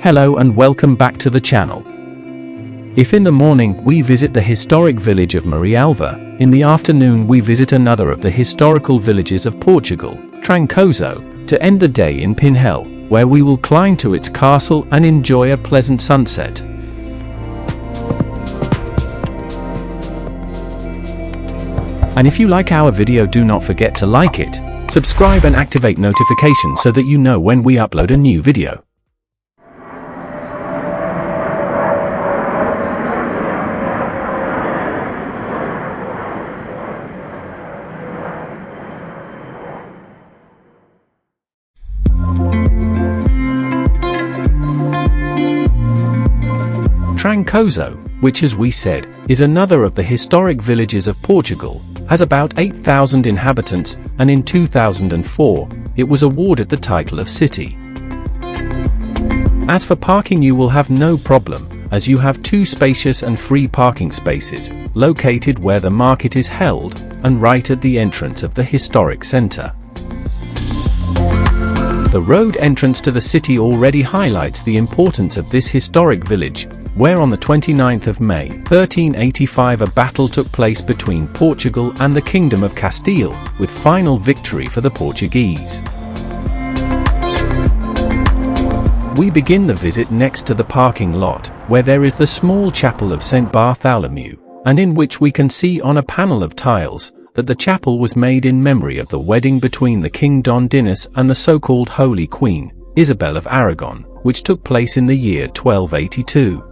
Hello and welcome back to the channel. If in the morning we visit the historic village of Marialva, in the afternoon we visit another of the historical villages of Portugal, Trancoso, to end the day in Pinhel, where we will climb to its castle and enjoy a pleasant sunset. And if you like our video, do not forget to like it, subscribe and activate notifications so that you know when we upload a new video. Trancoso, which as we said, is another of the historic villages of Portugal, has about 8,000 inhabitants, and in 2004, it was awarded the title of city. As for parking, you will have no problem, as you have two spacious and free parking spaces, located where the market is held, and right at the entrance of the historic centre. The road entrance to the city already highlights the importance of this historic village, where on the 29th of May, 1385 a battle took place between Portugal and the Kingdom of Castile, with final victory for the Portuguese. We begin the visit next to the parking lot, where there is the small chapel of St. Bartholomew, and in which we can see on a panel of tiles, that the chapel was made in memory of the wedding between the King Don Dinis and the so-called Holy Queen, Isabel of Aragon, which took place in the year 1282.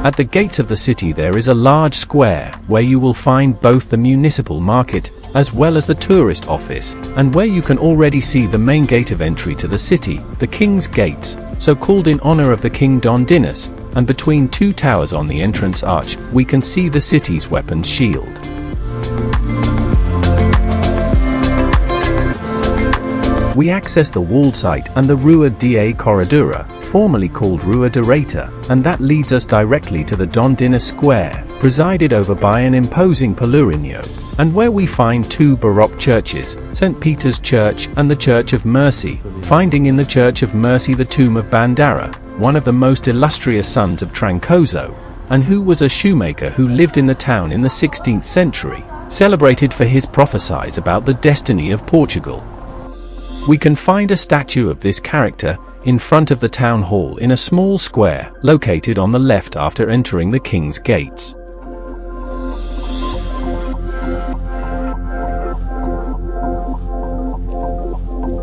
At the gates of the city there is a large square, where you will find both the municipal market, as well as the tourist office, and where you can already see the main gate of entry to the city, the King's Gates, so called in honor of the King Don Dinis, and between two towers on the entrance arch, we can see the city's weapons shield. We access the walled site and the Rua da Corredoura, formerly called Rua Direita, and that leads us directly to the Don Dinis Square, presided over by an imposing Pelourinho, and where we find two Baroque churches, St. Peter's Church and the Church of Mercy, finding in the Church of Mercy the tomb of Bandarra, one of the most illustrious sons of Trancoso, and who was a shoemaker who lived in the town in the 16th century, celebrated for his prophecies about the destiny of Portugal. We can find a statue of this character in front of the town hall in a small square located on the left after entering the King's Gates.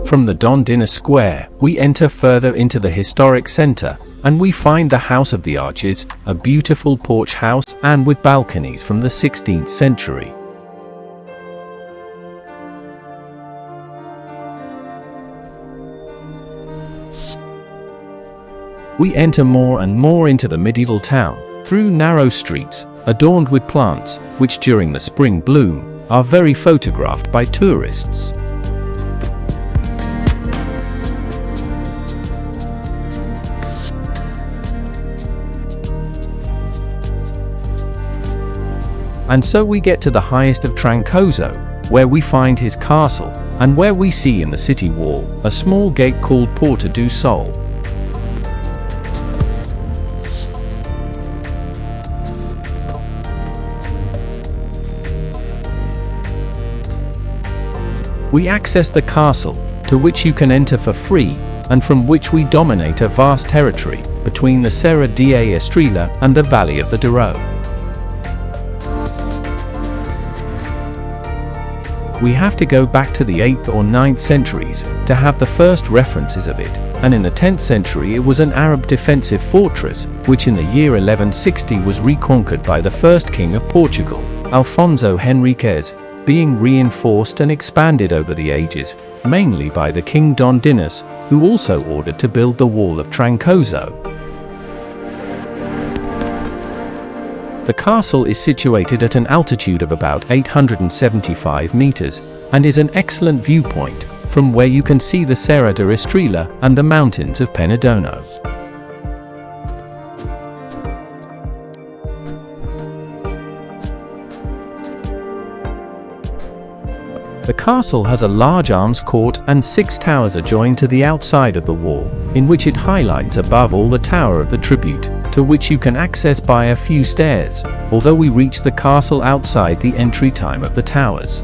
From the Don Dinis Square, we enter further into the historic centre, and we find the House of the Arches, a beautiful porch house, and with balconies from the 16th century. We enter more and more into the medieval town, through narrow streets, adorned with plants, which during the spring bloom, are very photographed by tourists. And so we get to the highest of Trancoso, where we find his castle, and where we see in the city wall, a small gate called Porta do Sol. We access the castle, to which you can enter for free, and from which we dominate a vast territory, between the Serra da Estrela and the Valley of the Douro. We have to go back to the 8th or 9th centuries to have the first references of it, and in the 10th century it was an Arab defensive fortress, which in the year 1160 was reconquered by the first king of Portugal, Alfonso Henriques, being reinforced and expanded over the ages, mainly by the King Don Dinis, who also ordered to build the wall of Trancoso. The castle is situated at an altitude of about 875 meters, and is an excellent viewpoint, from where you can see the Serra da Estrela and the mountains of Penedono. The castle has a large arms court and 6 towers adjoined to the outside of the wall, in which it highlights above all the Tower of the Tribute, to which you can access by a few stairs, although we reach the castle outside the entry time of the towers.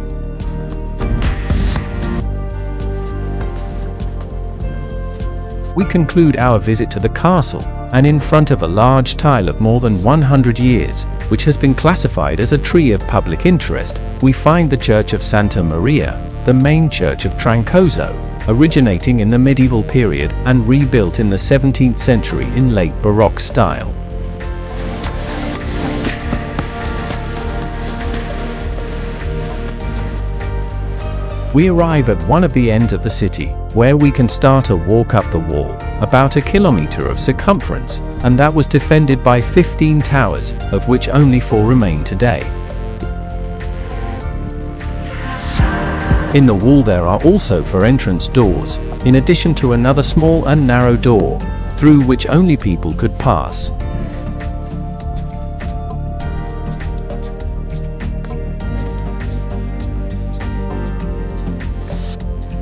We conclude our visit to the castle, and in front of a large tile of more than 100 years, which has been classified as a tree of public interest, we find the Church of Santa Maria, the main church of Trancoso, originating in the medieval period and rebuilt in the 17th century in late Baroque style. We arrive at one of the ends of the city, where we can start a walk up the wall, about a kilometer of circumference, and that was defended by 15 towers, of which only 4 remain today. In the wall there are also 4 entrance doors, in addition to another small and narrow door, through which only people could pass.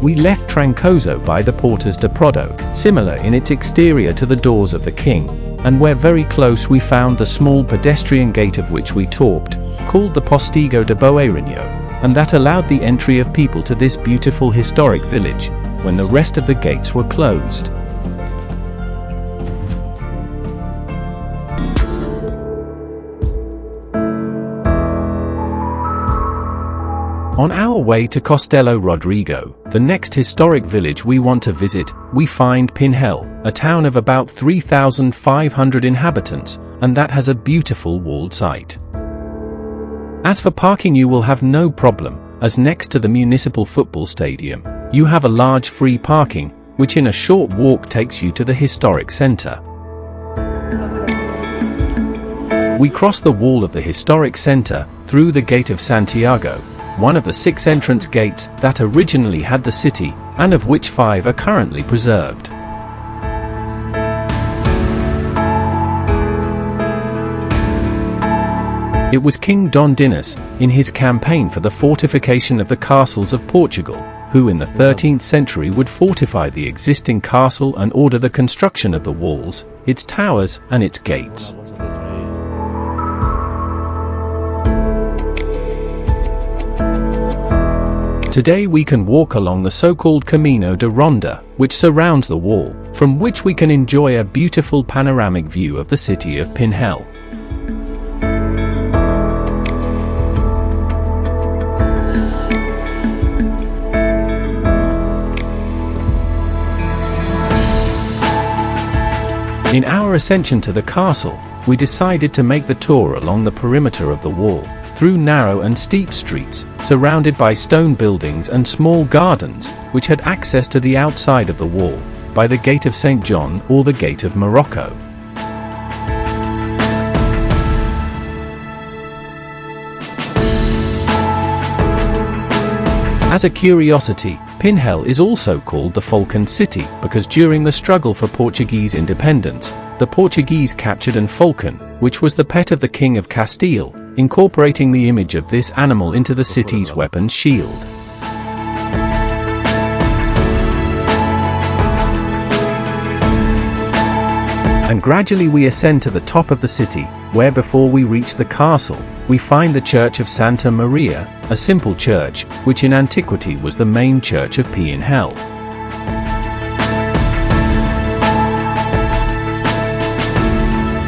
We left Trancoso by the Portas de Prado, similar in its exterior to the doors of the king, and where very close we found the small pedestrian gate of which we talked, called the Postigo de Boeirinho, and that allowed the entry of people to this beautiful historic village, when the rest of the gates were closed. On our way to Castelo Rodrigo, the next historic village we want to visit, we find Pinhel, a town of about 3,500 inhabitants, and that has a beautiful walled site. As for parking, you will have no problem, as next to the municipal football stadium, you have a large free parking, which in a short walk takes you to the historic center. We cross the wall of the historic center, through the Gate of Santiago, one of the 6 entrance gates that originally had the city, and of which 5 are currently preserved. It was King Don Dinis, in his campaign for the fortification of the castles of Portugal, who in the 13th century would fortify the existing castle and order the construction of the walls, its towers, and its gates. Today we can walk along the so-called Camino de Ronda, which surrounds the wall, from which we can enjoy a beautiful panoramic view of the city of Pinhel. In our ascension to the castle, we decided to make the tour along the perimeter of the wall, through narrow and steep streets, surrounded by stone buildings and small gardens, which had access to the outside of the wall, by the Gate of St. John or the Gate of Morocco. As a curiosity, Pinhel is also called the Falcon City because during the struggle for Portuguese independence, the Portuguese captured an falcon, which was the pet of the King of Castile, incorporating the image of this animal into the city's weapons shield. And gradually we ascend to the top of the city, where before we reach the castle, we find the Church of Santa Maria, a simple church, which in antiquity was the main church of Pinhel.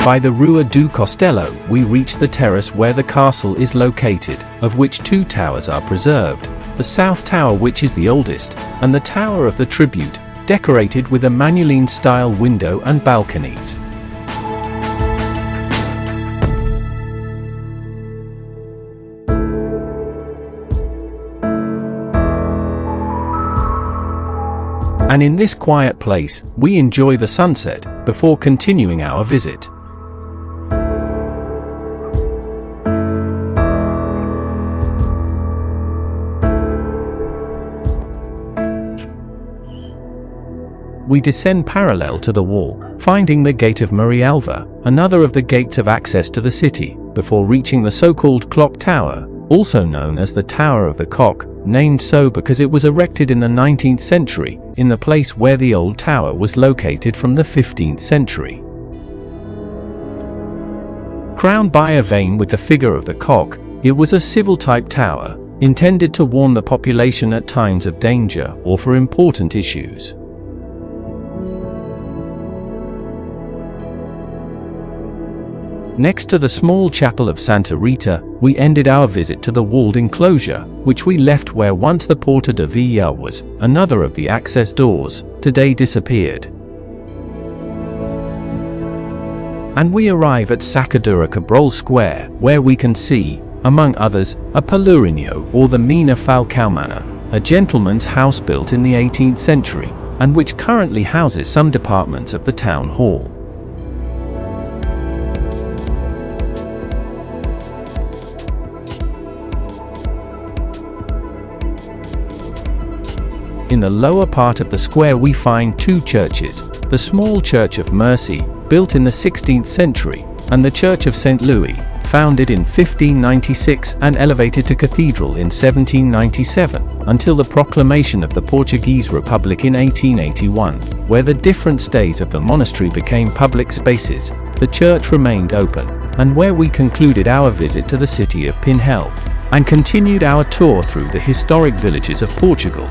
By the Rua do Castelo, we reach the terrace where the castle is located, of which 2 towers are preserved, the South Tower, which is the oldest, and the Tower of the Tribute, decorated with a Manueline-style window and balconies. And in this quiet place, we enjoy the sunset, before continuing our visit. We descend parallel to the wall, finding the Gate of Marialva, another of the gates of access to the city, before reaching the so-called Clock Tower, also known as the Tower of the Cock, named so because it was erected in the 19th century, in the place where the old tower was located from the 15th century. Crowned by a vane with the figure of the cock, it was a civil-type tower, intended to warn the population at times of danger or for important issues. Next to the small chapel of Santa Rita, we ended our visit to the walled enclosure, which we left where once the Porta de Villa was, another of the access doors, today disappeared. And we arrive at Sacadura Cabral Square, where we can see, among others, a Pelourinho or the Mina Falcaumana, a gentleman's house built in the 18th century, and which currently houses some departments of the town hall. In the lower part of the square we find two churches, the small Church of Mercy, built in the 16th century, and the Church of St. Louis, founded in 1596 and elevated to cathedral in 1797, until the proclamation of the Portuguese Republic in 1881, where the different stays of the monastery became public spaces. The church remained open, and where we concluded our visit to the city of Pinhel, and continued our tour through the historic villages of Portugal.